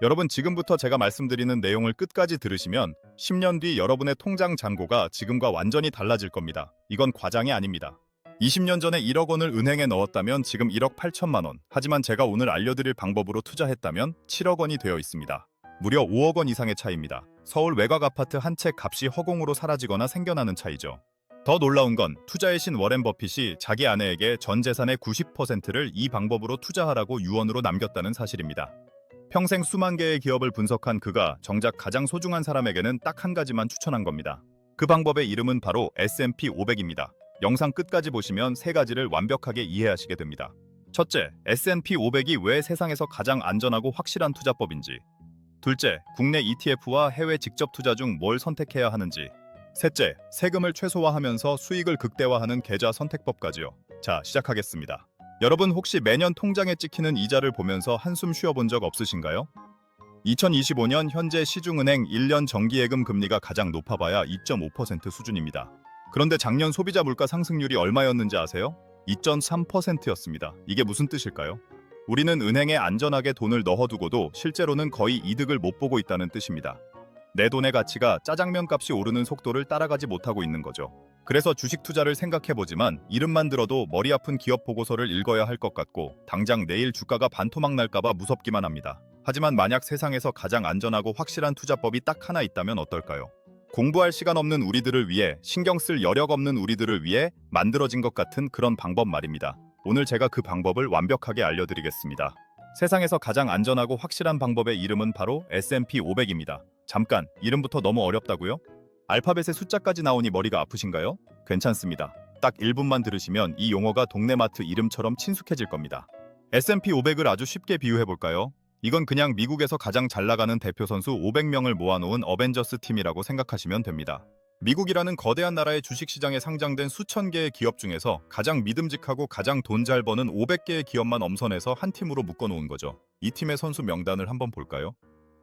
여러분 지금부터 제가 말씀드리는 내용을 끝까지 들으시면 10년 뒤 여러분의 통장 잔고가 지금과 완전히 달라질 겁니다. 이건 과장이 아닙니다. 20년 전에 1억 원을 은행에 넣었다면 지금 1억 8천만 원. 하지만 제가 오늘 알려드릴 방법으로 투자했다면 7억 원이 되어 있습니다. 무려 5억 원 이상의 차이입니다. 서울 외곽 아파트 한 채 값이 허공으로 사라지거나 생겨나는 차이죠. 더 놀라운 건 투자의 신 워렌 버핏이 자기 아내에게 전 재산의 90%를 이 방법으로 투자하라고 유언으로 남겼다는 사실입니다. 평생 수만 개의 기업을 분석한 그가 정작 가장 소중한 사람에게는 딱 한 가지만 추천한 겁니다. 그 방법의 이름은 바로 S&P 500입니다. 영상 끝까지 보시면 세 가지를 완벽하게 이해하시게 됩니다. 첫째, S&P 500이 왜 세상에서 가장 안전하고 확실한 투자법인지. 둘째, 국내 ETF와 해외 직접 투자 중 뭘 선택해야 하는지. 셋째, 세금을 최소화하면서 수익을 극대화하는 계좌 선택법까지요. 자, 시작하겠습니다. 여러분 혹시 매년 통장에 찍히는 이자를 보면서 한숨 쉬어본 적 없으신가요? 2025년 현재 시중은행 1년 정기예금 금리가 가장 높아봐야 2.5% 수준입니다. 그런데 작년 소비자 물가 상승률이 얼마였는지 아세요? 2.3%였습니다. 이게 무슨 뜻일까요? 우리는 은행에 안전하게 돈을 넣어두고도 실제로는 거의 이득을 못 보고 있다는 뜻입니다. 내 돈의 가치가 짜장면 값이 오르는 속도를 따라가지 못하고 있는 거죠. 그래서 주식 투자를 생각해보지만 이름만 들어도 머리 아픈 기업 보고서를 읽어야 할 것 같고 당장 내일 주가가 반토막 날까봐 무섭기만 합니다. 하지만 만약 세상에서 가장 안전하고 확실한 투자법이 딱 하나 있다면 어떨까요? 공부할 시간 없는 우리들을 위해, 신경 쓸 여력 없는 우리들을 위해 만들어진 것 같은 그런 방법 말입니다. 오늘 제가 그 방법을 완벽하게 알려드리겠습니다. 세상에서 가장 안전하고 확실한 방법의 이름은 바로 S&P 500입니다. 잠깐, 이름부터 너무 어렵다고요? 알파벳의 숫자까지 나오니 머리가 아프신가요? 괜찮습니다. 딱 1분만 들으시면 이 용어가 동네 마트 이름처럼 친숙해질 겁니다. S&P 500을 아주 쉽게 비유해볼까요? 이건 그냥 미국에서 가장 잘 나가는 대표 선수 500명을 모아놓은 어벤져스 팀이라고 생각하시면 됩니다. 미국이라는 거대한 나라의 주식시장에 상장된 수천 개의 기업 중에서 가장 믿음직하고 가장 돈 잘 버는 500개의 기업만 엄선해서 한 팀으로 묶어놓은 거죠. 이 팀의 선수 명단을 한번 볼까요?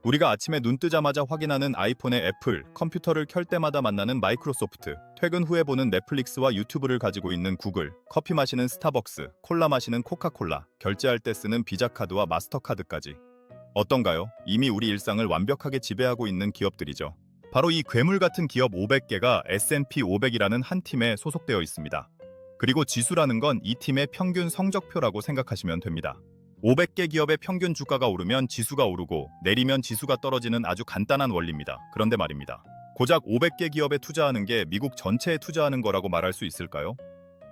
우리가 아침에 눈 뜨자마자 확인하는 아이폰의 애플, 컴퓨터를 켤 때마다 만나는 마이크로소프트, 퇴근 후에 보는 넷플릭스와 유튜브를 가지고 있는 구글, 커피 마시는 스타벅스, 콜라 마시는 코카콜라, 결제할 때 쓰는 비자카드와 마스터카드까지. 어떤가요? 이미 우리 일상을 완벽하게 지배하고 있는 기업들이죠. 바로 이 괴물 같은 기업 500개가 S&P 500이라는 한 팀에 소속되어 있습니다. 그리고 지수라는 건 이 팀의 평균 성적표라고 생각하시면 됩니다. 500개 기업의 평균 주가가 오르면 지수가 오르고 내리면 지수가 떨어지는 아주 간단한 원리입니다. 그런데 말입니다. 고작 500개 기업에 투자하는 게 미국 전체에 투자하는 거라고 말할 수 있을까요?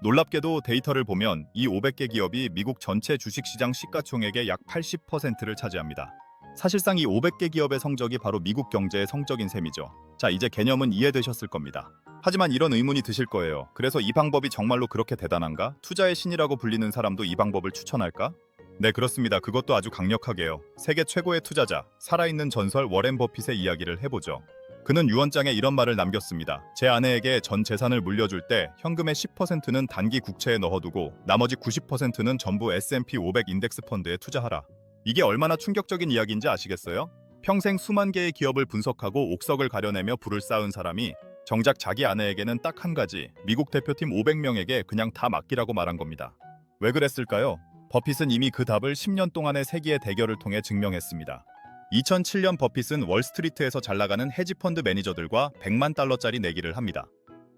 놀랍게도 데이터를 보면 이 500개 기업이 미국 전체 주식시장 시가총액의 약 80%를 차지합니다. 사실상 이 500개 기업의 성적이 바로 미국 경제의 성적인 셈이죠. 자, 이제 개념은 이해되셨을 겁니다. 하지만 이런 의문이 드실 거예요. 그래서 이 방법이 정말로 그렇게 대단한가? 투자의 신이라고 불리는 사람도 이 방법을 추천할까? 네, 그렇습니다. 그것도 아주 강력하게요. 세계 최고의 투자자, 살아있는 전설 워렌 버핏의 이야기를 해보죠. 그는 유언장에 이런 말을 남겼습니다. 제 아내에게 전 재산을 물려줄 때 현금의 10%는 단기 국채에 넣어두고 나머지 90%는 전부 S&P 500 인덱스 펀드에 투자하라. 이게 얼마나 충격적인 이야기인지 아시겠어요? 평생 수만 개의 기업을 분석하고 옥석을 가려내며 부를 쌓은 사람이 정작 자기 아내에게는 딱 한 가지, 미국 대표팀 500명에게 그냥 다 맡기라고 말한 겁니다. 왜 그랬을까요? 버핏은 이미 그 답을 10년 동안의 세기의 대결을 통해 증명했습니다. 2007년 버핏은 월스트리트에서 잘나가는 헤지펀드 매니저들과 100만 달러짜리 내기를 합니다.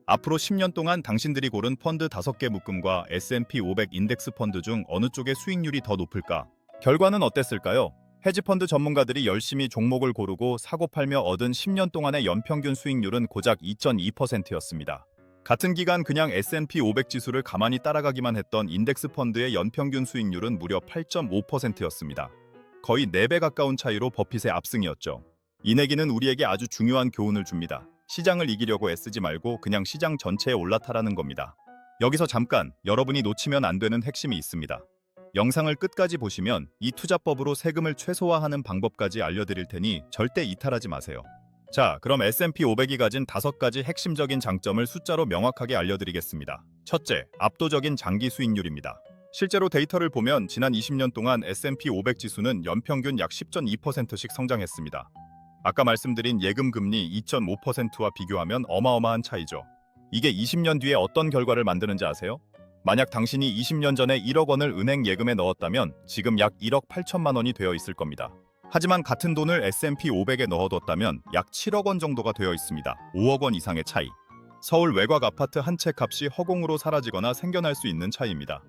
앞으로 10년 동안 당신들이 고른 펀드 5개 묶음과 S&P 500 인덱스 펀드 중 어느 쪽의 수익률이 더 높을까? 결과는 어땠을까요? 헤지펀드 전문가들이 열심히 종목을 고르고 사고 팔며 얻은 10년 동안의 연평균 수익률은 고작 2.2%였습니다. 같은 기간 그냥 S&P 500 지수를 가만히 따라가기만 했던 인덱스 펀드의 연평균 수익률은 무려 8.5%였습니다. 거의 4배 가까운 차이로 버핏의 압승이었죠. 이 내기는 우리에게 아주 중요한 교훈을 줍니다. 시장을 이기려고 애쓰지 말고 그냥 시장 전체에 올라타라는 겁니다. 여기서 잠깐 여러분이 놓치면 안 되는 핵심이 있습니다. 영상을 끝까지 보시면 이 투자법으로 세금을 최소화하는 방법까지 알려드릴 테니 절대 이탈하지 마세요. 자, 그럼 S&P 500이 가진 5가지 핵심적인 장점을 숫자로 명확하게 알려드리겠습니다. 첫째, 압도적인 장기 수익률입니다. 실제로 데이터를 보면 지난 20년 동안 S&P 500 지수는 연평균 약 10.2%씩 성장했습니다. 아까 말씀드린 예금 금리 2.5%와 비교하면 어마어마한 차이죠. 이게 20년 뒤에 어떤 결과를 만드는지 아세요? 만약 당신이 20년 전에 1억 원을 은행 예금에 넣었다면 지금 약 1억 8천만 원이 되어 있을 겁니다. 하지만 같은 돈을 S&P 500에 넣어뒀다면 약 7억 원 정도가 되어 있습니다. 5억 원 이상의 차이. 서울 외곽 아파트 한 채 값이 허공으로 사라지거나 생겨날 수 있는 차이입니다.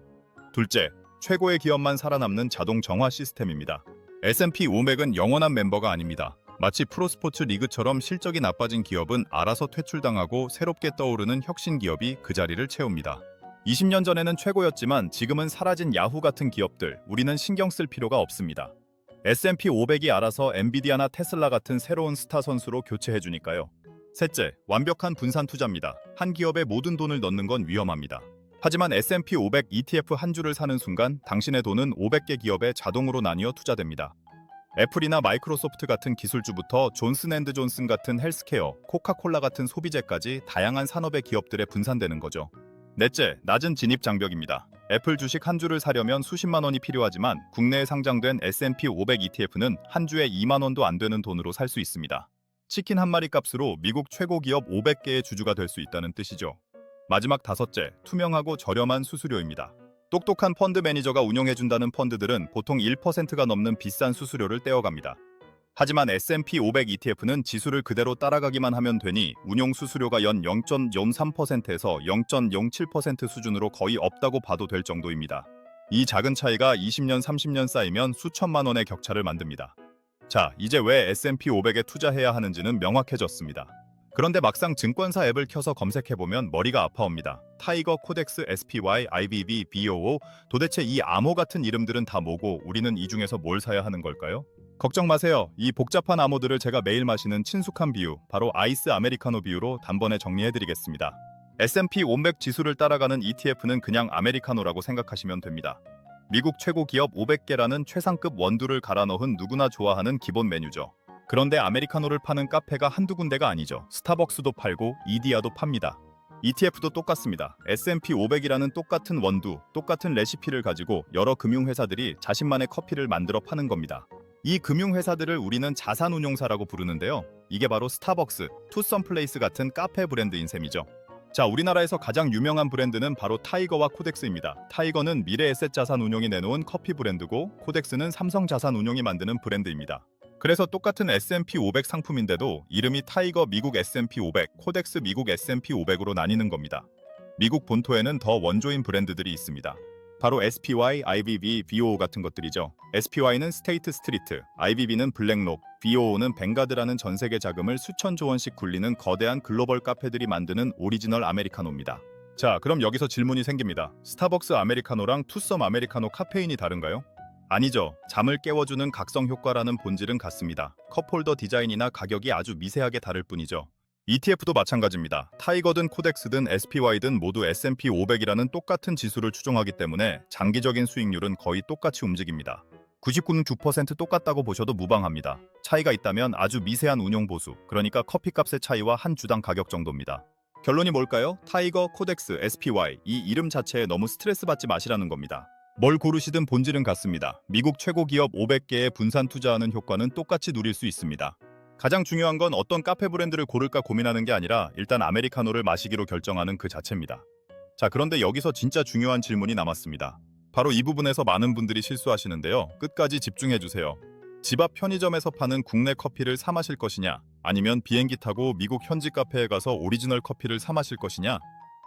둘째, 최고의 기업만 살아남는 자동 정화 시스템입니다. S&P 500은 영원한 멤버가 아닙니다. 마치 프로스포츠 리그처럼 실적이 나빠진 기업은 알아서 퇴출당하고 새롭게 떠오르는 혁신 기업이 그 자리를 채웁니다. 20년 전에는 최고였지만 지금은 사라진 야후 같은 기업들, 우리는 신경 쓸 필요가 없습니다. S&P 500이 알아서 엔비디아나 테슬라 같은 새로운 스타 선수로 교체해주니까요. 셋째, 완벽한 분산 투자입니다. 한 기업에 모든 돈을 넣는 건 위험합니다. 하지만 S&P 500 ETF 한 주를 사는 순간 당신의 돈은 500개 기업에 자동으로 나뉘어 투자됩니다. 애플이나 마이크로소프트 같은 기술주부터 존슨앤드존슨 같은 헬스케어, 코카콜라 같은 소비재까지 다양한 산업의 기업들에 분산되는 거죠. 넷째, 낮은 진입 장벽입니다. 애플 주식 한 주를 사려면 수십만 원이 필요하지만 국내에 상장된 S&P 500 ETF는 한 주에 2만 원도 안 되는 돈으로 살 수 있습니다. 치킨 한 마리 값으로 미국 최고 기업 500개의 주주가 될 수 있다는 뜻이죠. 마지막 다섯째, 투명하고 저렴한 수수료입니다. 똑똑한 펀드 매니저가 운용해준다는 펀드들은 보통 1%가 넘는 비싼 수수료를 떼어갑니다. 하지만 S&P 500 ETF는 지수를 그대로 따라가기만 하면 되니 운용 수수료가 연 0.03%에서 0.07% 수준으로 거의 없다고 봐도 될 정도입니다. 이 작은 차이가 20년, 30년 쌓이면 수천만 원의 격차를 만듭니다. 자, 이제 왜 S&P 500에 투자해야 하는지는 명확해졌습니다. 그런데 막상 증권사 앱을 켜서 검색해보면 머리가 아파옵니다. 타이거, 코덱스, SPY, IBB, BOO, 도대체 이 암호 같은 이름들은 다 뭐고 우리는 이 중에서 뭘 사야 하는 걸까요? 걱정 마세요. 이 복잡한 암호들을 제가 매일 마시는 친숙한 비유, 바로 아이스 아메리카노 비유로 단번에 정리해드리겠습니다. S&P 500 지수를 따라가는 ETF는 그냥 아메리카노라고 생각하시면 됩니다. 미국 최고 기업 500개라는 최상급 원두를 갈아 넣은 누구나 좋아하는 기본 메뉴죠. 그런데 아메리카노를 파는 카페가 한두 군데가 아니죠. 스타벅스도 팔고 이디야도 팝니다. ETF도 똑같습니다. S&P 500이라는 똑같은 원두, 똑같은 레시피를 가지고 여러 금융회사들이 자신만의 커피를 만들어 파는 겁니다. 이 금융회사들을 우리는 자산운용사라고 부르는데요. 이게 바로 스타벅스, 투썸플레이스 같은 카페 브랜드인 셈이죠. 자, 우리나라에서 가장 유명한 브랜드는 바로 타이거와 코덱스입니다. 타이거는 미래에셋 자산운용이 내놓은 커피 브랜드고 코덱스는 삼성자산운용이 만드는 브랜드입니다. 그래서 똑같은 S&P 500 상품인데도 이름이 타이거 미국 S&P 500, 코덱스 미국 S&P 500으로 나뉘는 겁니다. 미국 본토에는 더 원조인 브랜드들이 있습니다. 바로 SPY, IBB, BOO 같은 것들이죠. SPY는 스테이트 스트리트, IBB는 블랙록, BOO는 뱅가드라는 전 세계 자금을 수천조 원씩 굴리는 거대한 글로벌 카페들이 만드는 오리지널 아메리카노입니다. 자, 그럼 여기서 질문이 생깁니다. 스타벅스 아메리카노랑 투썸 아메리카노 카페인이 다른가요? 아니죠. 잠을 깨워주는 각성 효과라는 본질은 같습니다. 컵홀더 디자인이나 가격이 아주 미세하게 다를 뿐이죠. ETF도 마찬가지입니다. 타이거든 코덱스든 SPY든 모두 S&P 500이라는 똑같은 지수를 추종하기 때문에 장기적인 수익률은 거의 똑같이 움직입니다. 99% 똑같다고 보셔도 무방합니다. 차이가 있다면 아주 미세한 운용 보수, 그러니까 커피값의 차이와 한 주당 가격 정도입니다. 결론이 뭘까요? 타이거, 코덱스, SPY, 이 이름 자체에 너무 스트레스 받지 마시라는 겁니다. 뭘 고르시든 본질은 같습니다. 미국 최고 기업 500개에 분산 투자하는 효과는 똑같이 누릴 수 있습니다. 가장 중요한 건 어떤 카페 브랜드를 고를까 고민하는 게 아니라 일단 아메리카노를 마시기로 결정하는 그 자체입니다. 자, 그런데 여기서 진짜 중요한 질문이 남았습니다. 바로 이 부분에서 많은 분들이 실수하시는데요. 끝까지 집중해주세요. 집 앞 편의점에서 파는 국내 커피를 사 마실 것이냐, 아니면 비행기 타고 미국 현지 카페에 가서 오리지널 커피를 사 마실 것이냐,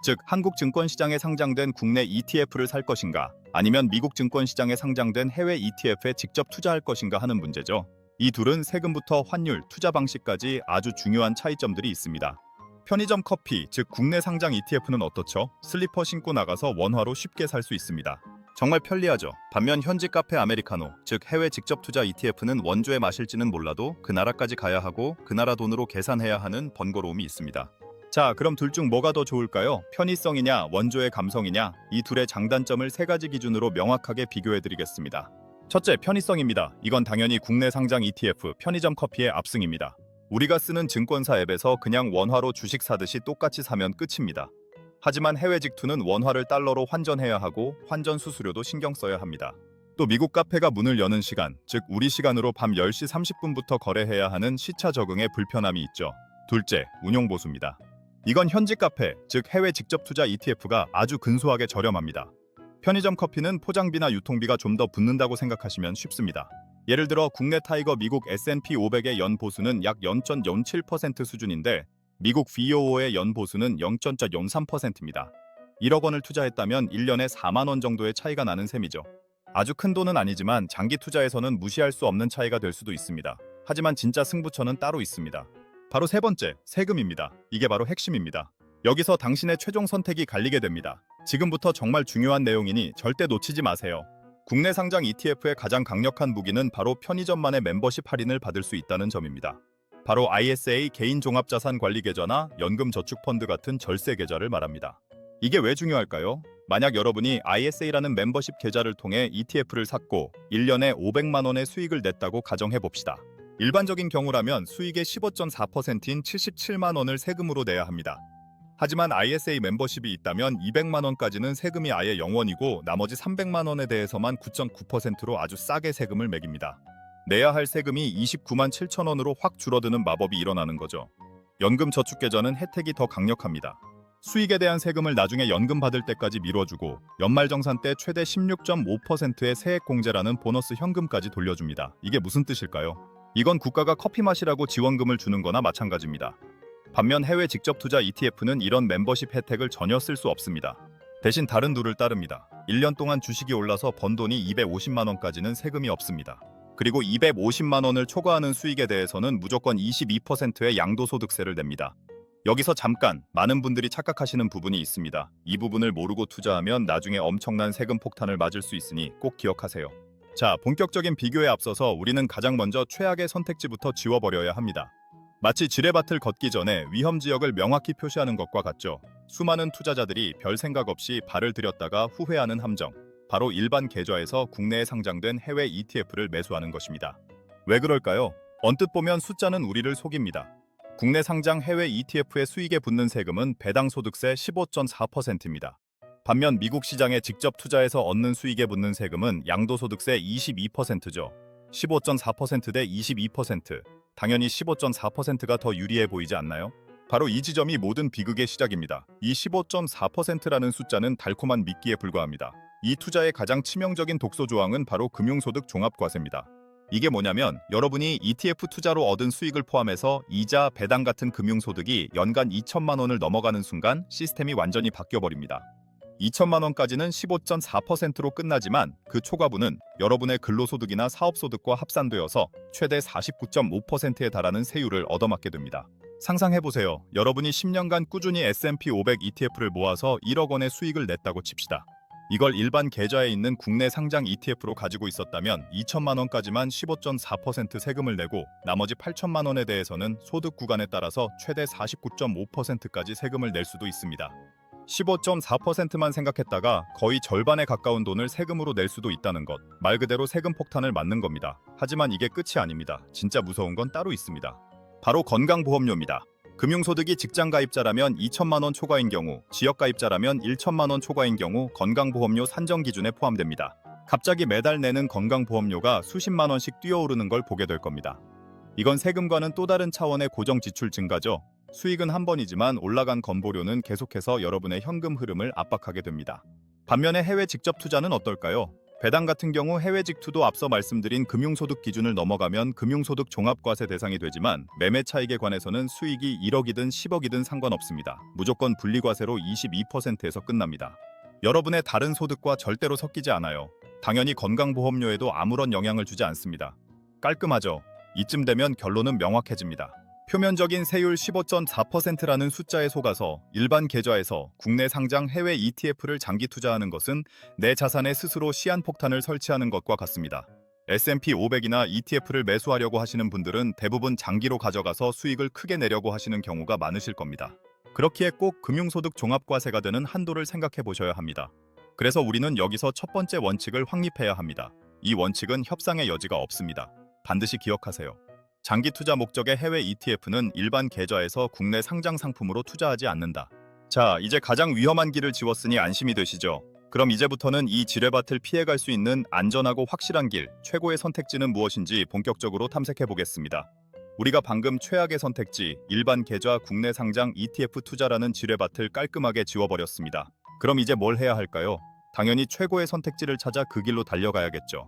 즉 한국 증권시장에 상장된 국내 ETF를 살 것인가, 아니면 미국 증권시장에 상장된 해외 ETF에 직접 투자할 것인가 하는 문제죠. 이 둘은 세금부터 환율, 투자 방식까지 아주 중요한 차이점들이 있습니다. 편의점 커피, 즉 국내 상장 ETF는 어떻죠? 슬리퍼 신고 나가서 원화로 쉽게 살 수 있습니다. 정말 편리하죠. 반면 현지 카페 아메리카노, 즉 해외 직접 투자 ETF는 원조에 마실지는 몰라도 그 나라까지 가야 하고 그 나라 돈으로 계산해야 하는 번거로움이 있습니다. 자, 그럼 둘 중 뭐가 더 좋을까요? 편의성이냐, 원조의 감성이냐? 이 둘의 장단점을 세 가지 기준으로 명확하게 비교해드리겠습니다. 첫째, 편의성입니다. 이건 당연히 국내 상장 ETF, 편의점 커피의 압승입니다. 우리가 쓰는 증권사 앱에서 그냥 원화로 주식 사듯이 똑같이 사면 끝입니다. 하지만 해외 직투는 원화를 달러로 환전해야 하고 환전 수수료도 신경 써야 합니다. 또 미국 카페가 문을 여는 시간, 즉 우리 시간으로 밤 10시 30분부터 거래해야 하는 시차 적응에 불편함이 있죠. 둘째, 운용 보수입니다. 이건 현지 카페, 즉 해외 직접 투자 ETF가 아주 근소하게 저렴합니다. 편의점 커피는 포장비나 유통비가 좀 더 붙는다고 생각하시면 쉽습니다. 예를 들어 국내 타이거 미국 S&P 500의 연 보수는 약 0.07% 수준인데 미국 VOO의 연 보수는 0.03%입니다. 1억 원을 투자했다면 1년에 4만 원 정도의 차이가 나는 셈이죠. 아주 큰 돈은 아니지만 장기 투자에서는 무시할 수 없는 차이가 될 수도 있습니다. 하지만 진짜 승부처는 따로 있습니다. 바로 세 번째, 세금입니다. 이게 바로 핵심입니다. 여기서 당신의 최종 선택이 갈리게 됩니다. 지금부터 정말 중요한 내용이니 절대 놓치지 마세요. 국내 상장 ETF의 가장 강력한 무기는 바로 편의점만의 멤버십 할인을 받을 수 있다는 점입니다. 바로 ISA 개인 종합자산 관리 계좌나 연금저축펀드 같은 절세 계좌를 말합니다. 이게 왜 중요할까요? 만약 여러분이 ISA라는 멤버십 계좌를 통해 ETF를 샀고 1년에 500만 원의 수익을 냈다고 가정해 봅시다. 일반적인 경우라면 수익의 15.4%인 77만 원을 세금으로 내야 합니다. 하지만 ISA 멤버십이 있다면 200만 원까지는 세금이 아예 0원이고 나머지 300만 원에 대해서만 9.9%로 아주 싸게 세금을 매깁니다. 내야 할 세금이 29만 7천 원으로 확 줄어드는 마법이 일어나는 거죠. 연금저축계좌는 혜택이 더 강력합니다. 수익에 대한 세금을 나중에 연금 받을 때까지 미뤄주고 연말정산 때 최대 16.5%의 세액공제라는 보너스 현금까지 돌려줍니다. 이게 무슨 뜻일까요? 이건 국가가 커피 마시라고 지원금을 주는 거나 마찬가지입니다. 반면 해외 직접 투자 ETF는 이런 멤버십 혜택을 전혀 쓸 수 없습니다. 대신 다른 룰을 따릅니다. 1년 동안 주식이 올라서 번 돈이 250만 원까지는 세금이 없습니다. 그리고 250만 원을 초과하는 수익에 대해서는 무조건 22%의 양도소득세를 냅니다. 여기서 잠깐 많은 분들이 착각하시는 부분이 있습니다. 이 부분을 모르고 투자하면 나중에 엄청난 세금 폭탄을 맞을 수 있으니 꼭 기억하세요. 자, 본격적인 비교에 앞서서 우리는 가장 먼저 최악의 선택지부터 지워버려야 합니다. 마치 지뢰밭을 걷기 전에 위험 지역을 명확히 표시하는 것과 같죠. 수많은 투자자들이 별 생각 없이 발을 들였다가 후회하는 함정. 바로 일반 계좌에서 국내에 상장된 해외 ETF를 매수하는 것입니다. 왜 그럴까요? 언뜻 보면 숫자는 우리를 속입니다. 국내 상장 해외 ETF의 수익에 붙는 세금은 배당 소득세 15.4%입니다. 반면 미국 시장에 직접 투자해서 얻는 수익에 붙는 세금은 양도소득세 22%죠. 15.4% 대 22%. 당연히 15.4%가 더 유리해 보이지 않나요? 바로 이 지점이 모든 비극의 시작입니다. 이 15.4%라는 숫자는 달콤한 미끼에 불과합니다. 이 투자의 가장 치명적인 독소 조항은 바로 금융소득 종합과세입니다. 이게 뭐냐면 여러분이 ETF 투자로 얻은 수익을 포함해서 이자, 배당 같은 금융소득이 연간 2천만 원을 넘어가는 순간 시스템이 완전히 바뀌어버립니다. 2천만 원까지는 15.4%로 끝나지만 그 초과분은 여러분의 근로소득이나 사업소득과 합산되어서 최대 49.5%에 달하는 세율을 얻어맞게 됩니다. 상상해보세요. 여러분이 10년간 꾸준히 S&P 500 ETF를 모아서 1억 원의 수익을 냈다고 칩시다. 이걸 일반 계좌에 있는 국내 상장 ETF로 가지고 있었다면 2천만 원까지만 15.4% 세금을 내고 나머지 8천만 원에 대해서는 소득 구간에 따라서 최대 49.5%까지 세금을 낼 수도 있습니다. 15.4%만 생각했다가 거의 절반에 가까운 돈을 세금으로 낼 수도 있다는 것. 말 그대로 세금 폭탄을 맞는 겁니다. 하지만 이게 끝이 아닙니다. 진짜 무서운 건 따로 있습니다. 바로 건강보험료입니다. 금융소득이 직장가입자라면 2천만 원 초과인 경우, 지역가입자라면 1천만 원 초과인 경우 건강보험료 산정 기준에 포함됩니다. 갑자기 매달 내는 건강보험료가 수십만 원씩 뛰어오르는 걸 보게 될 겁니다. 이건 세금과는 또 다른 차원의 고정 지출 증가죠. 수익은 한 번이지만 올라간 건보료는 계속해서 여러분의 현금 흐름을 압박하게 됩니다. 반면에 해외 직접 투자는 어떨까요? 배당 같은 경우 해외 직투도 앞서 말씀드린 금융소득 기준을 넘어가면 금융소득 종합과세 대상이 되지만 매매 차익에 관해서는 수익이 1억이든 10억이든 상관없습니다. 무조건 분리과세로 22%에서 끝납니다. 여러분의 다른 소득과 절대로 섞이지 않아요. 당연히 건강보험료에도 아무런 영향을 주지 않습니다. 깔끔하죠? 이쯤 되면 결론은 명확해집니다. 표면적인 세율 15.4%라는 숫자에 속아서 일반 계좌에서 국내 상장 해외 ETF를 장기 투자하는 것은 내 자산에 스스로 시한폭탄을 설치하는 것과 같습니다. S&P 500이나 ETF를 매수하려고 하시는 분들은 대부분 장기로 가져가서 수익을 크게 내려고 하시는 경우가 많으실 겁니다. 그렇기에 꼭 금융소득 종합과세가 되는 한도를 생각해 보셔야 합니다. 그래서 우리는 여기서 첫 번째 원칙을 확립해야 합니다. 이 원칙은 협상의 여지가 없습니다. 반드시 기억하세요. 장기 투자 목적의 해외 ETF는 일반 계좌에서 국내 상장 상품으로 투자하지 않는다. 자, 이제 가장 위험한 길을 지웠으니 안심이 되시죠? 그럼 이제부터는 이 지뢰밭을 피해갈 수 있는 안전하고 확실한 길, 최고의 선택지는 무엇인지 본격적으로 탐색해 보겠습니다. 우리가 방금 최악의 선택지, 일반 계좌 국내 상장 ETF 투자라는 지뢰밭을 깔끔하게 지워버렸습니다. 그럼 이제 뭘 해야 할까요? 당연히 최고의 선택지를 찾아 그 길로 달려가야겠죠.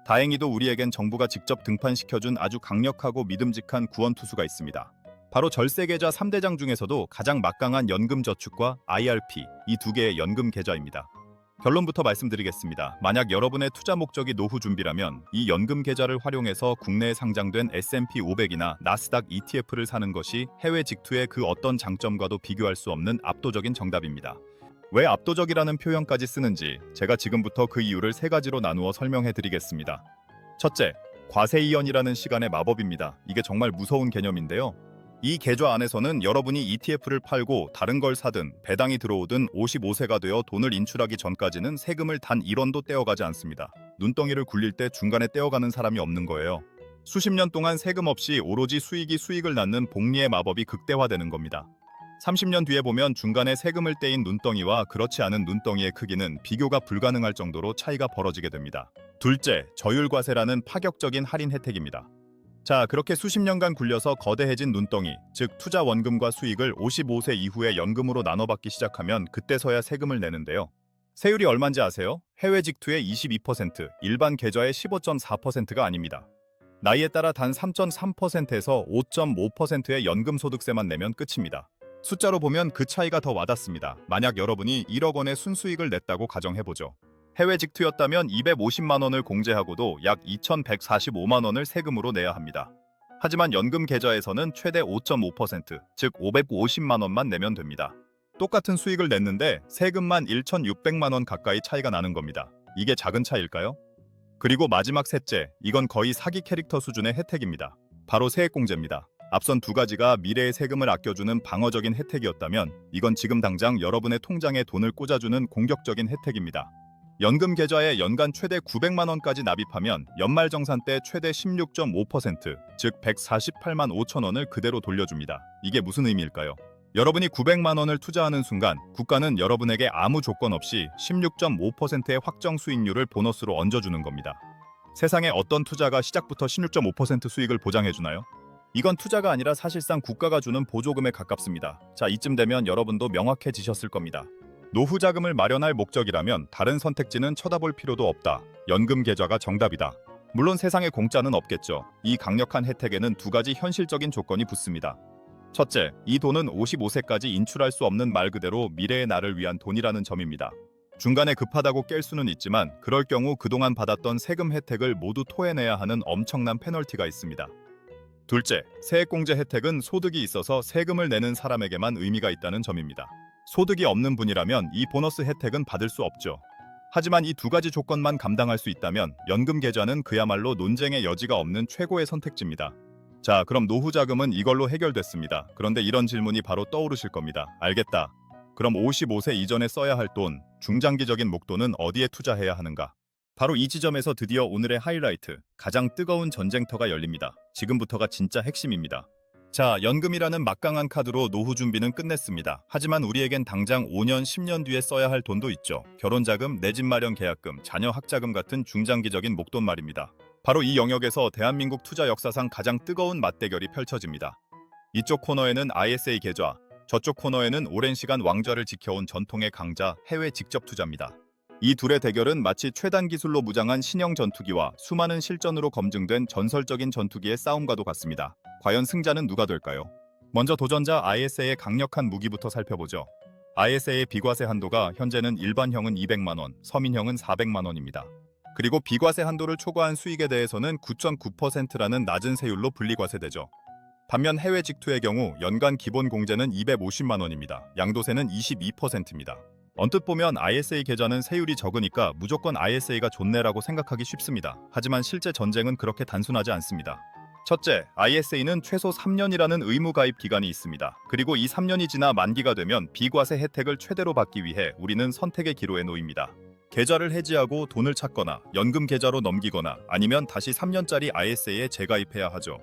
다행히도 우리에겐 정부가 직접 등판시켜준 아주 강력하고 믿음직한 구원 투수가 있습니다. 바로 절세계좌 3대장 중에서도 가장 막강한 연금저축과 IRP, 이 두 개의 연금 계좌입니다. 결론부터 말씀드리겠습니다. 만약 여러분의 투자 목적이 노후 준비라면 이 연금 계좌를 활용해서 국내에 상장된 S&P 500이나 나스닥 ETF를 사는 것이 해외 직투의 그 어떤 장점과도 비교할 수 없는 압도적인 정답입니다. 왜 압도적이라는 표현까지 쓰는지 제가 지금부터 그 이유를 세 가지로 나누어 설명해 드리겠습니다. 첫째, 과세이연이라는 시간의 마법입니다. 이게 정말 무서운 개념인데요. 이 계좌 안에서는 여러분이 ETF를 팔고 다른 걸 사든 배당이 들어오든 55세가 되어 돈을 인출하기 전까지는 세금을 단 1원도 떼어가지 않습니다. 눈덩이를 굴릴 때 중간에 떼어가는 사람이 없는 거예요. 수십 년 동안 세금 없이 오로지 수익이 수익을 낳는 복리의 마법이 극대화되는 겁니다. 30년 뒤에 보면 중간에 세금을 떼인 눈덩이와 그렇지 않은 눈덩이의 크기는 비교가 불가능할 정도로 차이가 벌어지게 됩니다. 둘째, 저율과세라는 파격적인 할인 혜택입니다. 자, 그렇게 수십 년간 굴려서 거대해진 눈덩이, 즉 투자 원금과 수익을 55세 이후에 연금으로 나눠받기 시작하면 그때서야 세금을 내는데요. 세율이 얼마인지 아세요? 해외 직투의 22%, 일반 계좌의 15.4%가 아닙니다. 나이에 따라 단 3.3%에서 5.5%의 연금 소득세만 내면 끝입니다. 숫자로 보면 그 차이가 더 와닿습니다. 만약 여러분이 1억 원의 순수익을 냈다고 가정해보죠. 해외 직투였다면 250만 원을 공제하고도 약 2,145만 원을 세금으로 내야 합니다. 하지만 연금 계좌에서는 최대 5.5%, 즉 550만 원만 내면 됩니다. 똑같은 수익을 냈는데 세금만 1,600만 원 가까이 차이가 나는 겁니다. 이게 작은 차이일까요? 그리고 마지막 셋째, 이건 거의 사기 캐릭터 수준의 혜택입니다. 바로 세액공제입니다. 앞선 두 가지가 미래의 세금을 아껴주는 방어적인 혜택이었다면 이건 지금 당장 여러분의 통장에 돈을 꽂아주는 공격적인 혜택입니다. 연금 계좌에 연간 최대 900만 원까지 납입하면 연말정산 때 최대 16.5%, 즉 148만 5천 원을 그대로 돌려줍니다. 이게 무슨 의미일까요? 여러분이 900만 원을 투자하는 순간 국가는 여러분에게 아무 조건 없이 16.5%의 확정 수익률을 보너스로 얹어주는 겁니다. 세상에 어떤 투자가 시작부터 16.5% 수익을 보장해주나요? 이건 투자가 아니라 사실상 국가가 주는 보조금에 가깝습니다. 자, 이쯤 되면 여러분도 명확해지셨을 겁니다. 노후 자금을 마련할 목적이라면 다른 선택지는 쳐다볼 필요도 없다. 연금 계좌가 정답이다. 물론 세상에 공짜는 없겠죠. 이 강력한 혜택에는 두 가지 현실적인 조건이 붙습니다. 첫째, 이 돈은 55세까지 인출할 수 없는 말 그대로 미래의 나를 위한 돈이라는 점입니다. 중간에 급하다고 깰 수는 있지만 그럴 경우 그동안 받았던 세금 혜택을 모두 토해내야 하는 엄청난 페널티가 있습니다. 둘째, 세액공제 혜택은 소득이 있어서 세금을 내는 사람에게만 의미가 있다는 점입니다. 소득이 없는 분이라면 이 보너스 혜택은 받을 수 없죠. 하지만 이 두 가지 조건만 감당할 수 있다면 연금 계좌는 그야말로 논쟁의 여지가 없는 최고의 선택지입니다. 자, 그럼 노후 자금은 이걸로 해결됐습니다. 그런데 이런 질문이 바로 떠오르실 겁니다. 알겠다. 그럼 55세 이전에 써야 할 돈, 중장기적인 목돈은 어디에 투자해야 하는가? 바로 이 지점에서 드디어 오늘의 하이라이트, 가장 뜨거운 전쟁터가 열립니다. 지금부터가 진짜 핵심입니다. 자, 연금이라는 막강한 카드로 노후 준비는 끝냈습니다. 하지만 우리에겐 당장 5년, 10년 뒤에 써야 할 돈도 있죠. 결혼자금, 내 집 마련 계약금, 자녀 학자금 같은 중장기적인 목돈 말입니다. 바로 이 영역에서 대한민국 투자 역사상 가장 뜨거운 맞대결이 펼쳐집니다. 이쪽 코너에는 ISA 계좌, 저쪽 코너에는 오랜 시간 왕좌를 지켜온 전통의 강자, 해외 직접 투자입니다. 이 둘의 대결은 마치 최단 기술로 무장한 신형 전투기와 수많은 실전으로 검증된 전설적인 전투기의 싸움과도 같습니다. 과연 승자는 누가 될까요? 먼저 도전자 ISA의 강력한 무기부터 살펴보죠. ISA의 비과세 한도가 현재는 일반형은 200만 원, 서민형은 400만 원입니다. 그리고 비과세 한도를 초과한 수익에 대해서는 9.9%라는 낮은 세율로 분리과세되죠. 반면 해외 직투의 경우 연간 기본 공제는 250만 원입니다. 양도세는 22%입니다. 언뜻 보면 ISA 계좌는 세율이 적으니까 무조건 ISA가 좋네라고 생각하기 쉽습니다. 하지만 실제 전쟁은 그렇게 단순하지 않습니다. 첫째, ISA는 최소 3년이라는 의무 가입 기간이 있습니다. 그리고 이 3년이 지나 만기가 되면 비과세 혜택을 최대로 받기 위해 우리는 선택의 기로에 놓입니다. 계좌를 해지하고 돈을 찾거나 연금 계좌로 넘기거나 아니면 다시 3년짜리 ISA에 재가입해야 하죠.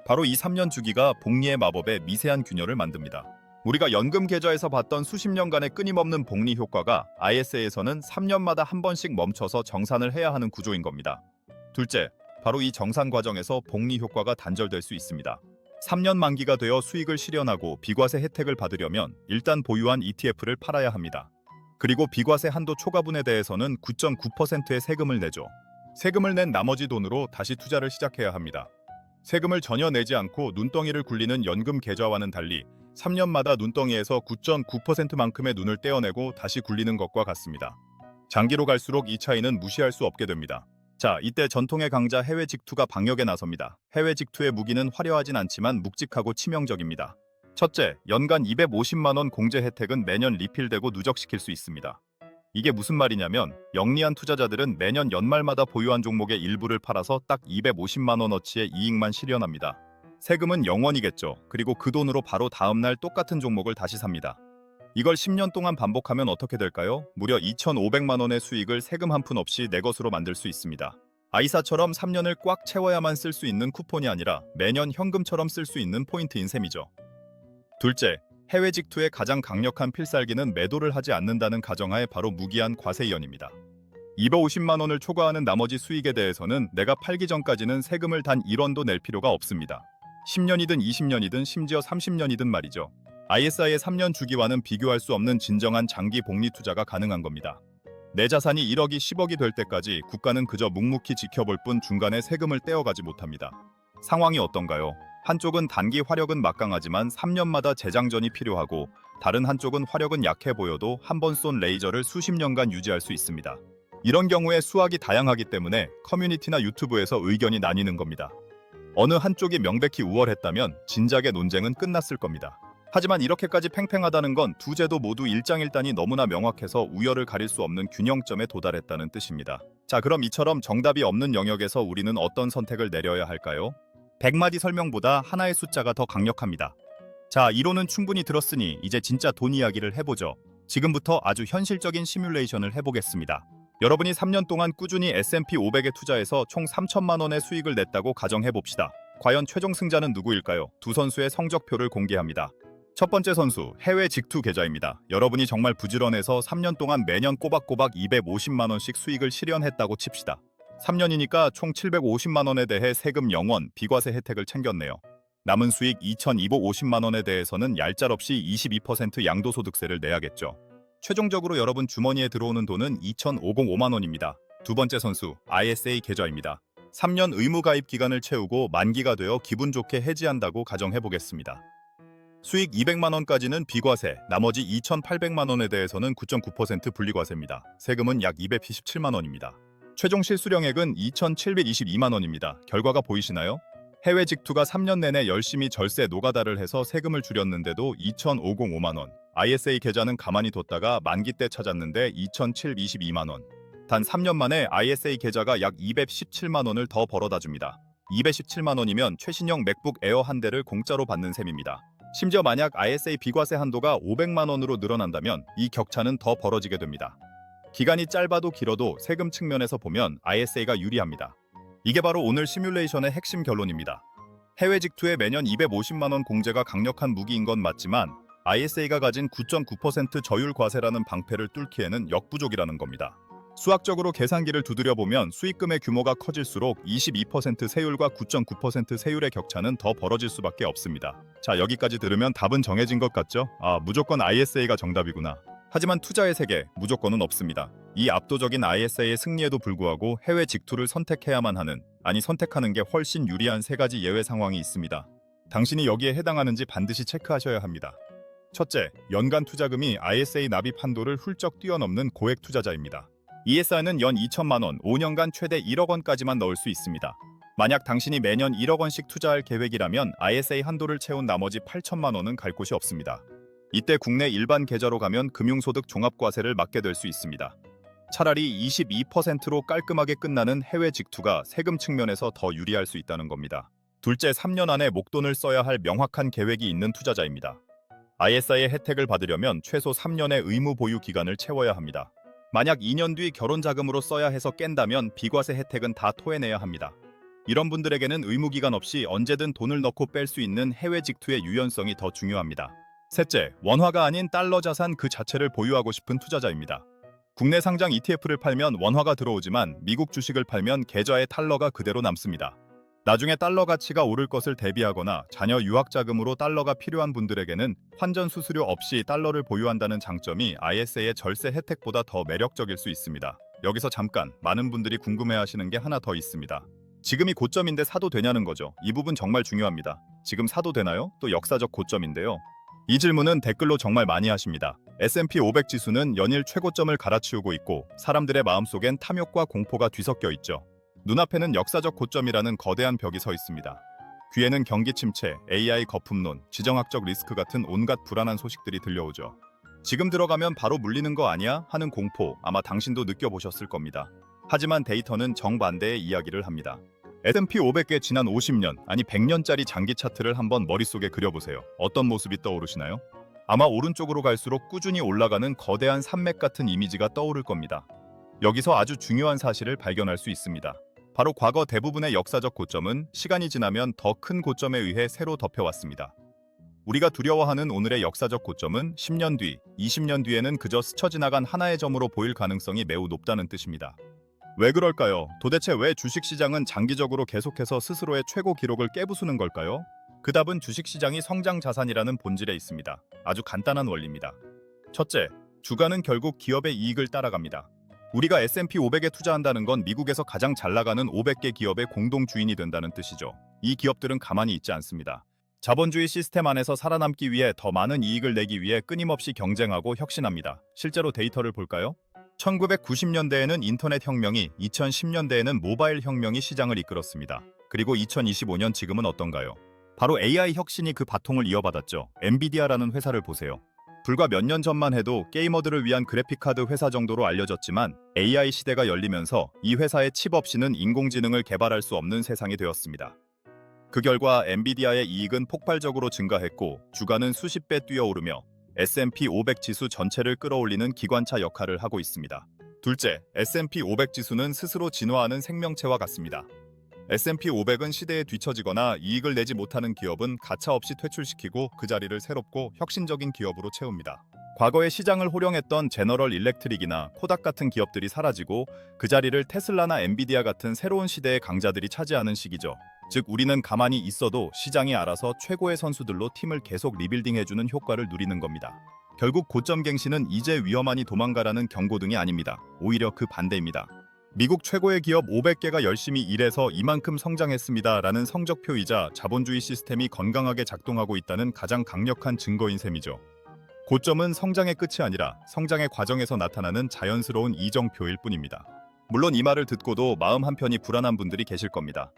바로 이 3년 주기가 복리의 마법에 미세한 균열을 만듭니다. 우리가 연금 계좌에서 봤던 수십 년간의 끊임없는 복리 효과가 ISA에서는 3년마다 한 번씩 멈춰서 정산을 해야 하는 구조인 겁니다. 둘째, 바로 이 정산 과정에서 복리 효과가 단절될 수 있습니다. 3년 만기가 되어 수익을 실현하고 비과세 혜택을 받으려면 일단 보유한 ETF를 팔아야 합니다. 그리고 비과세 한도 초과분에 대해서는 9.9%의 세금을 내죠. 세금을 낸 나머지 돈으로 다시 투자를 시작해야 합니다. 세금을 전혀 내지 않고 눈덩이를 굴리는 연금 계좌와는 달리 3년마다 눈덩이에서 9.9%만큼의 눈을 떼어내고 다시 굴리는 것과 같습니다. 장기로 갈수록 이 차이는 무시할 수 없게 됩니다. 자, 이때 전통의 강자 해외 직투가 방역에 나섭니다. 해외 직투의 무기는 화려하진 않지만 묵직하고 치명적입니다. 첫째, 연간 250만 원 공제 혜택은 매년 리필되고 누적시킬 수 있습니다. 이게 무슨 말이냐면 영리한 투자자들은 매년 연말마다 보유한 종목의 일부를 팔아서 딱 250만 원어치의 이익만 실현합니다. 세금은 0원이겠죠. 그리고 그 돈으로 바로 다음날 똑같은 종목을 다시 삽니다. 이걸 10년 동안 반복하면 어떻게 될까요? 무려 2,500만 원의 수익을 세금 한 푼 없이 내 것으로 만들 수 있습니다. 아이사처럼 3년을 꽉 채워야만 쓸 수 있는 쿠폰이 아니라 매년 현금처럼 쓸 수 있는 포인트인 셈이죠. 둘째, 해외 직투의 가장 강력한 필살기는 매도를 하지 않는다는 가정하에 바로 무기한 과세이연입니다. 250만 원을 초과하는 나머지 수익에 대해서는 내가 팔기 전까지는 세금을 단 1원도 낼 필요가 없습니다. 10년이든 20년이든 심지어 30년이든 말이죠. ISI의 3년 주기와는 비교할 수 없는 진정한 장기 복리 투자가 가능한 겁니다. 내 자산이 1억이 10억이 될 때까지 국가는 그저 묵묵히 지켜볼 뿐 중간에 세금을 떼어가지 못합니다. 상황이 어떤가요? 한쪽은 단기 화력은 막강하지만 3년마다 재장전이 필요하고 다른 한쪽은 화력은 약해 보여도 한 번 쏜 레이저를 수십 년간 유지할 수 있습니다. 이런 경우에 수학이 다양하기 때문에 커뮤니티나 유튜브에서 의견이 나뉘는 겁니다. 어느 한쪽이 명백히 우월했다면 진작에 논쟁은 끝났을 겁니다. 하지만 이렇게까지 팽팽하다는 건 두 제도 모두 일장일단이 너무나 명확해서 우열을 가릴 수 없는 균형점에 도달했다는 뜻입니다. 자, 그럼 이처럼 정답이 없는 영역에서 우리는 어떤 선택을 내려야 할까요? 100마디 설명보다 하나의 숫자가 더 강력합니다. 자, 이론은 충분히 들었으니 이제 진짜 돈 이야기를 해보죠. 지금부터 아주 현실적인 시뮬레이션을 해보겠습니다. 여러분이 3년 동안 꾸준히 S&P 500에 투자해서 총 3천만 원의 수익을 냈다고 가정해봅시다. 과연 최종 승자는 누구일까요? 두 선수의 성적표를 공개합니다. 첫 번째 선수, 해외 직투 계좌입니다. 여러분이 정말 부지런해서 3년 동안 매년 꼬박꼬박 250만 원씩 수익을 실현했다고 칩시다. 3년이니까 총 750만 원에 대해 세금 0원, 비과세 혜택을 챙겼네요. 남은 수익 2,250만 원에 대해서는 얄짤없이 22% 양도소득세를 내야겠죠. 최종적으로 여러분 주머니에 들어오는 돈은 2,505만 원입니다. 두 번째 선수, ISA 계좌입니다. 3년 의무 가입 기간을 채우고 만기가 되어 기분 좋게 해지한다고 가정해보겠습니다. 수익 200만 원까지는 비과세, 나머지 2,800만 원에 대해서는 9.9% 분리과세입니다. 세금은 약 217만 원입니다. 최종 실수령액은 2,722만 원입니다. 결과가 보이시나요? 해외 직투가 3년 내내 열심히 절세 노가다를 해서 세금을 줄였는데도 2,505만 원. ISA 계좌는 가만히 뒀다가 만기 때 찾았는데 2,722만 원. 단 3년 만에 ISA 계좌가 약 217만 원을 더 벌어다 줍니다. 217만 원이면 최신형 맥북 에어 한 대를 공짜로 받는 셈입니다. 심지어 만약 ISA 비과세 한도가 500만 원으로 늘어난다면 이 격차는 더 벌어지게 됩니다. 기간이 짧아도 길어도 세금 측면에서 보면 ISA가 유리합니다. 이게 바로 오늘 시뮬레이션의 핵심 결론입니다. 해외 직투에 매년 250만 원 공제가 강력한 무기인 건 맞지만 ISA가 가진 9.9% 저율 과세라는 방패를 뚫기에는 역부족이라는 겁니다. 수학적으로 계산기를 두드려보면 수익금의 규모가 커질수록 22% 세율과 9.9% 세율의 격차는 더 벌어질 수밖에 없습니다. 자, 여기까지 들으면 답은 정해진 것 같죠? 무조건 ISA가 정답이구나. 하지만 투자의 세계, 무조건은 없습니다. 이 압도적인 ISA의 승리에도 불구하고 해외 직투를 선택해야만 하는, 선택하는 게 훨씬 유리한 세 가지 예외 상황이 있습니다. 당신이 여기에 해당하는지 반드시 체크하셔야 합니다. 첫째, 연간 투자금이 ISA 납입 한도를 훌쩍 뛰어넘는 고액 투자자입니다. ESR는 연 2천만 원, 5년간 최대 1억 원까지만 넣을 수 있습니다. 만약 당신이 매년 1억 원씩 투자할 계획이라면 ISA 한도를 채운 나머지 8천만 원은 갈 곳이 없습니다. 이때 국내 일반 계좌로 가면 금융소득 종합과세를 맞게 될 수 있습니다. 차라리 22%로 깔끔하게 끝나는 해외 직투가 세금 측면에서 더 유리할 수 있다는 겁니다. 둘째, 3년 안에 목돈을 써야 할 명확한 계획이 있는 투자자입니다. ISI의 혜택을 받으려면 최소 3년의 의무 보유 기간을 채워야 합니다. 만약 2년 뒤 결혼 자금으로 써야 해서 깬다면 비과세 혜택은 다 토해내야 합니다. 이런 분들에게는 의무 기간 없이 언제든 돈을 넣고 뺄 수 있는 해외 직투의 유연성이 더 중요합니다. 셋째, 원화가 아닌 달러 자산 그 자체를 보유하고 싶은 투자자입니다. 국내 상장 ETF를 팔면 원화가 들어오지만 미국 주식을 팔면 계좌에 달러가 그대로 남습니다. 나중에 달러 가치가 오를 것을 대비하거나 자녀 유학 자금으로 달러가 필요한 분들에게는 환전 수수료 없이 달러를 보유한다는 장점이 ISA의 절세 혜택보다 더 매력적일 수 있습니다. 여기서 잠깐 많은 분들이 궁금해하시는 게 하나 더 있습니다. 지금이 고점인데 사도 되냐는 거죠. 이 부분 정말 중요합니다. 지금 사도 되나요? 또 역사적 고점인데요. 이 질문은 댓글로 정말 많이 하십니다. S&P 500 지수는 연일 최고점을 갈아치우고 있고 사람들의 마음속엔 탐욕과 공포가 뒤섞여 있죠. 눈앞에는 역사적 고점이라는 거대한 벽이 서 있습니다. 귀에는 경기 침체, AI 거품론, 지정학적 리스크 같은 온갖 불안한 소식들이 들려오죠. 지금 들어가면 바로 물리는 거 아니야? 하는 공포 아마 당신도 느껴보셨을 겁니다. 하지만 데이터는 정반대의 이야기를 합니다. S&P 500의 지난 50년, 아니 100년짜리 장기 차트를 한번 머릿속에 그려보세요. 어떤 모습이 떠오르시나요? 아마 오른쪽으로 갈수록 꾸준히 올라가는 거대한 산맥 같은 이미지가 떠오를 겁니다. 여기서 아주 중요한 사실을 발견할 수 있습니다. 바로 과거 대부분의 역사적 고점은 시간이 지나면 더 큰 고점에 의해 새로 덮여왔습니다. 우리가 두려워하는 오늘의 역사적 고점은 10년 뒤, 20년 뒤에는 그저 스쳐 지나간 하나의 점으로 보일 가능성이 매우 높다는 뜻입니다. 왜 그럴까요? 도대체 왜 주식시장은 장기적으로 계속해서 스스로의 최고 기록을 깨부수는 걸까요? 그 답은 주식시장이 성장 자산이라는 본질에 있습니다. 아주 간단한 원리입니다. 첫째, 주가는 결국 기업의 이익을 따라갑니다. 우리가 S&P 500에 투자한다는 건 미국에서 가장 잘 나가는 500개 기업의 공동 주인이 된다는 뜻이죠. 이 기업들은 가만히 있지 않습니다. 자본주의 시스템 안에서 살아남기 위해 더 많은 이익을 내기 위해 끊임없이 경쟁하고 혁신합니다. 실제로 데이터를 볼까요? 1990년대에는 인터넷 혁명이, 2010년대에는 모바일 혁명이 시장을 이끌었습니다. 그리고 2025년 지금은 어떤가요? 바로 AI 혁신이 그 바통을 이어받았죠. 엔비디아라는 회사를 보세요. 불과 몇 년 전만 해도 게이머들을 위한 그래픽카드 회사 정도로 알려졌지만 AI 시대가 열리면서 이 회사의 칩 없이는 인공지능을 개발할 수 없는 세상이 되었습니다. 그 결과 엔비디아의 이익은 폭발적으로 증가했고 주가는 수십 배 뛰어오르며 S&P 500 지수 전체를 끌어올리는 기관차 역할을 하고 있습니다. 둘째, S&P 500 지수는 스스로 진화하는 생명체와 같습니다. S&P 500은 시대에 뒤처지거나 이익을 내지 못하는 기업은 가차없이 퇴출시키고 그 자리를 새롭고 혁신적인 기업으로 채웁니다. 과거에 시장을 호령했던 제너럴 일렉트릭이나 코닥 같은 기업들이 사라지고 그 자리를 테슬라나 엔비디아 같은 새로운 시대의 강자들이 차지하는 시기죠. 즉 우리는 가만히 있어도 시장이 알아서 최고의 선수들로 팀을 계속 리빌딩해주는 효과를 누리는 겁니다. 결국 고점 갱신은 이제 위험하니 도망가라는 경고등이 아닙니다. 오히려 그 반대입니다. 미국 최고의 기업 500개가 열심히 일해서 이만큼 성장했습니다라는 성적표이자 자본주의 시스템이 건강하게 작동하고 있다는 가장 강력한 증거인 셈이죠. 고점은 성장의 끝이 아니라 성장의 과정에서 나타나는 자연스러운 이정표일 뿐입니다. 물론 이 말을 듣고도 마음 한편이 불안한 분들이 계실 겁니다.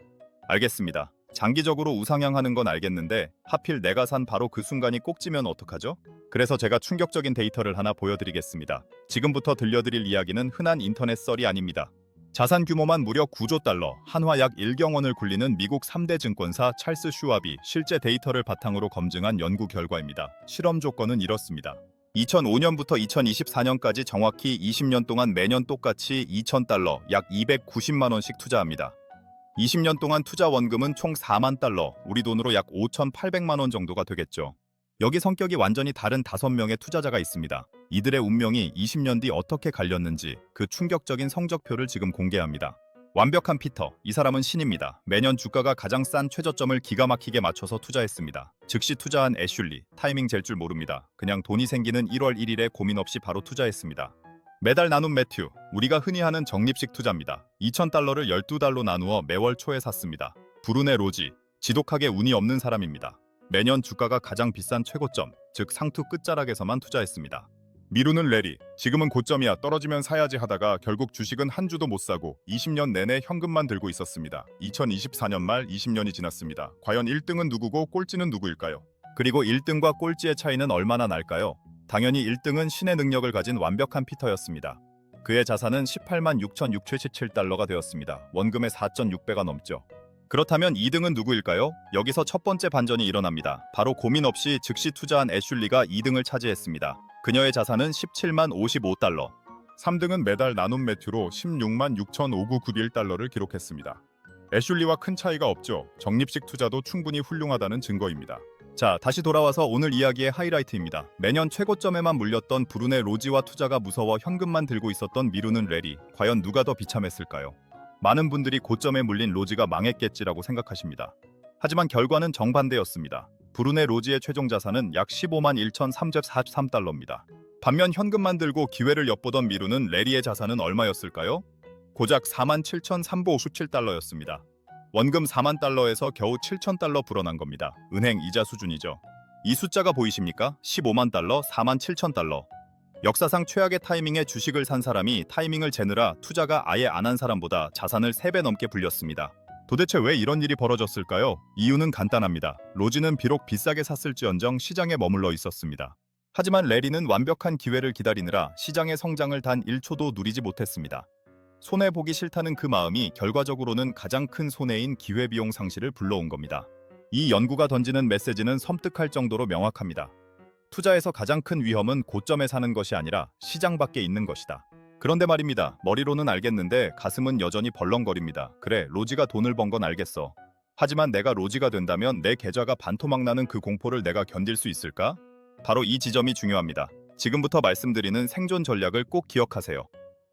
알겠습니다. 장기적으로 우상향하는 건 알겠는데 하필 내가 산 바로 그 순간이 꼭지면 어떡하죠? 그래서 제가 충격적인 데이터를 하나 보여드리겠습니다. 지금부터 들려드릴 이야기는 흔한 인터넷 썰이 아닙니다. 자산 규모만 무려 9조 달러, 한화 약 1경원을 굴리는 미국 3대 증권사 찰스 슈왑이 실제 데이터를 바탕으로 검증한 연구 결과입니다. 실험 조건은 이렇습니다. 2005년부터 2024년까지 정확히 20년 동안 매년 똑같이 2,000달러, 약 290만 원씩 투자합니다. 20년 동안 투자 원금은 총 4만 달러, 우리 돈으로 약 5,800만 원 정도가 되겠죠. 여기 성격이 완전히 다른 5명의 투자자가 있습니다. 이들의 운명이 20년 뒤 어떻게 갈렸는지 그 충격적인 성적표를 지금 공개합니다. 완벽한 피터, 이 사람은 신입니다. 매년 주가가 가장 싼 최저점을 기가 막히게 맞춰서 투자했습니다. 즉시 투자한 애슐리, 타이밍 잴 줄 모릅니다. 그냥 돈이 생기는 1월 1일에 고민 없이 바로 투자했습니다. 매달 나눔 매튜, 우리가 흔히 하는 적립식 투자입니다. 2,000달러를 12달로 나누어 매월 초에 샀습니다. 브루네 로지, 지독하게 운이 없는 사람입니다. 매년 주가가 가장 비싼 최고점, 즉 상투 끝자락에서만 투자했습니다. 미루는 레리, 지금은 고점이야 떨어지면 사야지 하다가 결국 주식은 한 주도 못 사고 20년 내내 현금만 들고 있었습니다. 2024년 말 20년이 지났습니다. 과연 1등은 누구고 꼴찌는 누구일까요? 그리고 1등과 꼴찌의 차이는 얼마나 날까요? 당연히 1등은 신의 능력을 가진 완벽한 피터였습니다. 그의 자산은 18만 6,677달러가 되었습니다. 원금의 4.6배가 넘죠. 그렇다면 2등은 누구일까요? 여기서 첫 번째 반전이 일어납니다. 바로 고민 없이 즉시 투자한 애슐리가 2등을 차지했습니다. 그녀의 자산은 17만 55달러. 3등은 매달 나눔 매튜로 16만 6,5991달러를 기록했습니다. 애슐리와 큰 차이가 없죠. 적립식 투자도 충분히 훌륭하다는 증거입니다. 자, 다시 돌아와서 오늘 이야기의 하이라이트입니다. 매년 최고점에만 물렸던 브루네 로지와 투자가 무서워 현금만 들고 있었던 미루는 레리. 과연 누가 더 비참했을까요? 많은 분들이 고점에 물린 로지가 망했겠지라고 생각하십니다. 하지만 결과는 정반대였습니다. 브루네 로지의 최종 자산은 약 15만 1,343달러입니다. 반면 현금만 들고 기회를 엿보던 미루는 레리의 자산은 얼마였을까요? 고작 47,357달러였습니다. 원금 4만 달러에서 겨우 7,000달러 불어난 겁니다. 은행 이자 수준이죠. 이 숫자가 보이십니까? 15만 달러, 4만 7천 달러. 역사상 최악의 타이밍에 주식을 산 사람이 타이밍을 재느라 투자가 아예 안 한 사람보다 자산을 3배 넘게 불렸습니다. 도대체 왜 이런 일이 벌어졌을까요? 이유는 간단합니다. 로지는 비록 비싸게 샀을지언정 시장에 머물러 있었습니다. 하지만 레리는 완벽한 기회를 기다리느라 시장의 성장을 단 1초도 누리지 못했습니다. 손해보기 싫다는 그 마음이 결과적으로는 가장 큰 손해인 기회비용 상실을 불러온 겁니다. 이 연구가 던지는 메시지는 섬뜩할 정도로 명확합니다. 투자에서 가장 큰 위험은 고점에 사는 것이 아니라 시장 밖에 있는 것이다. 그런데 말입니다. 머리로는 알겠는데 가슴은 여전히 벌렁거립니다. 그래, 로지가 돈을 번 건 알겠어. 하지만 내가 로지가 된다면 내 계좌가 반토막 나는 그 공포를 내가 견딜 수 있을까? 바로 이 지점이 중요합니다. 지금부터 말씀드리는 생존 전략을 꼭 기억하세요.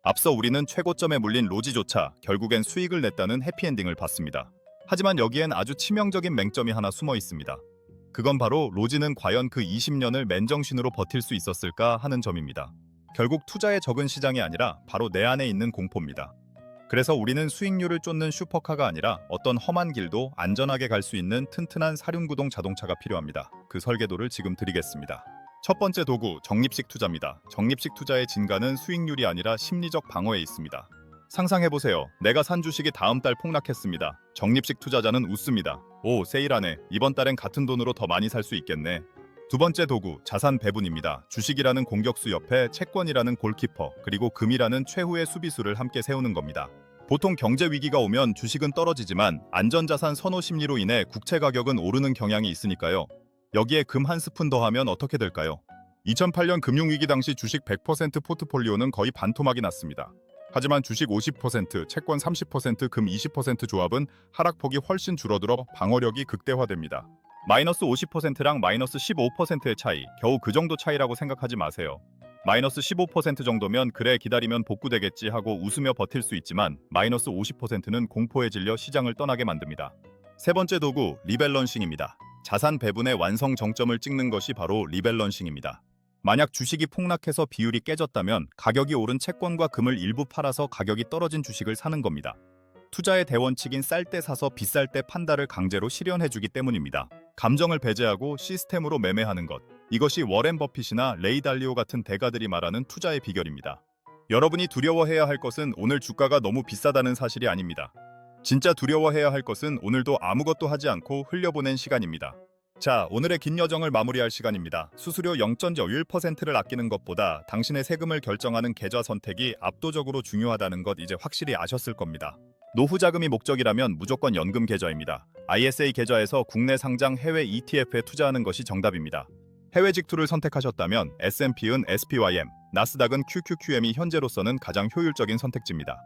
앞서 우리는 최고점에 물린 로지조차 결국엔 수익을 냈다는 해피엔딩을 봤습니다. 하지만 여기엔 아주 치명적인 맹점이 하나 숨어 있습니다. 그건 바로 로지는 과연 그 20년을 맨정신으로 버틸 수 있었을까 하는 점입니다. 결국 투자에 적은 시장이 아니라 바로 내 안에 있는 공포입니다. 그래서 우리는 수익률을 쫓는 슈퍼카가 아니라 어떤 험한 길도 안전하게 갈 수 있는 튼튼한 사륜구동 자동차가 필요합니다. 그 설계도를 지금 드리겠습니다. 첫 번째 도구, 적립식 투자입니다. 적립식 투자의 진가는 수익률이 아니라 심리적 방어에 있습니다. 상상해보세요. 내가 산 주식이 다음 달 폭락했습니다. 적립식 투자자는 웃습니다. 오, 세일하네. 이번 달엔 같은 돈으로 더 많이 살 수 있겠네. 두 번째 도구, 자산 배분입니다. 주식이라는 공격수 옆에 채권이라는 골키퍼, 그리고 금이라는 최후의 수비수를 함께 세우는 겁니다. 보통 경제 위기가 오면 주식은 떨어지지만 안전자산 선호 심리로 인해 국채 가격은 오르는 경향이 있으니까요. 여기에 금 한 스푼 더하면 어떻게 될까요? 2008년 금융위기 당시 주식 100% 포트폴리오는 거의 반토막이 났습니다. 하지만 주식 50%, 채권 30%, 금 20% 조합은 하락폭이 훨씬 줄어들어 방어력이 극대화됩니다. 마이너스 50%랑 마이너스 15%의 차이, 겨우 그 정도 차이라고 생각하지 마세요. 마이너스 15% 정도면 그래 기다리면 복구되겠지 하고 웃으며 버틸 수 있지만 마이너스 50%는 공포에 질려 시장을 떠나게 만듭니다. 세 번째 도구, 리밸런싱입니다. 자산 배분의 완성 정점을 찍는 것이 바로 리밸런싱입니다. 만약 주식이 폭락해서 비율이 깨졌다면 가격이 오른 채권과 금을 일부 팔아서 가격이 떨어진 주식을 사는 겁니다. 투자의 대원칙인 쌀 때 사서 비쌀 때 판다를 강제로 실현해주기 때문입니다. 감정을 배제하고 시스템으로 매매하는 것. 이것이 워렌 버핏이나 레이 달리오 같은 대가들이 말하는 투자의 비결입니다. 여러분이 두려워해야 할 것은 오늘 주가가 너무 비싸다는 사실이 아닙니다. 진짜 두려워해야 할 것은 오늘도 아무것도 하지 않고 흘려보낸 시간입니다. 자, 오늘의 긴 여정을 마무리할 시간입니다. 수수료 0.01%를 아끼는 것보다 당신의 세금을 결정하는 계좌 선택이 압도적으로 중요하다는 것 이제 확실히 아셨을 겁니다. 노후 자금이 목적이라면 무조건 연금 계좌입니다. ISA 계좌에서 국내 상장 해외 ETF에 투자하는 것이 정답입니다. 해외 직투를 선택하셨다면 S&P은 SPYM, 나스닥은 QQQM이 현재로서는 가장 효율적인 선택지입니다.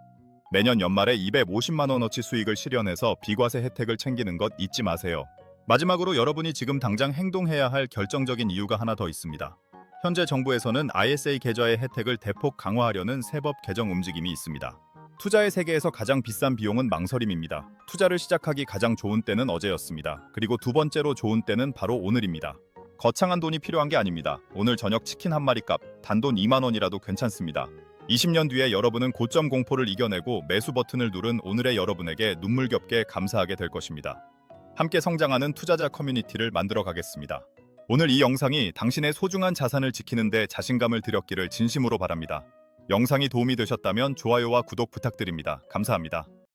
매년 연말에 250만 원어치 수익을 실현해서 비과세 혜택을 챙기는 것 잊지 마세요. 마지막으로 여러분이 지금 당장 행동해야 할 결정적인 이유가 하나 더 있습니다. 현재 정부에서는 ISA 계좌의 혜택을 대폭 강화하려는 세법 개정 움직임이 있습니다. 투자의 세계에서 가장 비싼 비용은 망설임입니다. 투자를 시작하기 가장 좋은 때는 어제였습니다. 그리고 두 번째로 좋은 때는 바로 오늘입니다. 거창한 돈이 필요한 게 아닙니다. 오늘 저녁 치킨 한 마리 값, 단돈 2만 원이라도 괜찮습니다. 20년 뒤에 여러분은 고점 공포를 이겨내고 매수 버튼을 누른 오늘의 여러분에게 눈물겹게 감사하게 될 것입니다. 함께 성장하는 투자자 커뮤니티를 만들어 가겠습니다. 오늘 이 영상이 당신의 소중한 자산을 지키는 데 자신감을 드렸기를 진심으로 바랍니다. 영상이 도움이 되셨다면 좋아요와 구독 부탁드립니다. 감사합니다.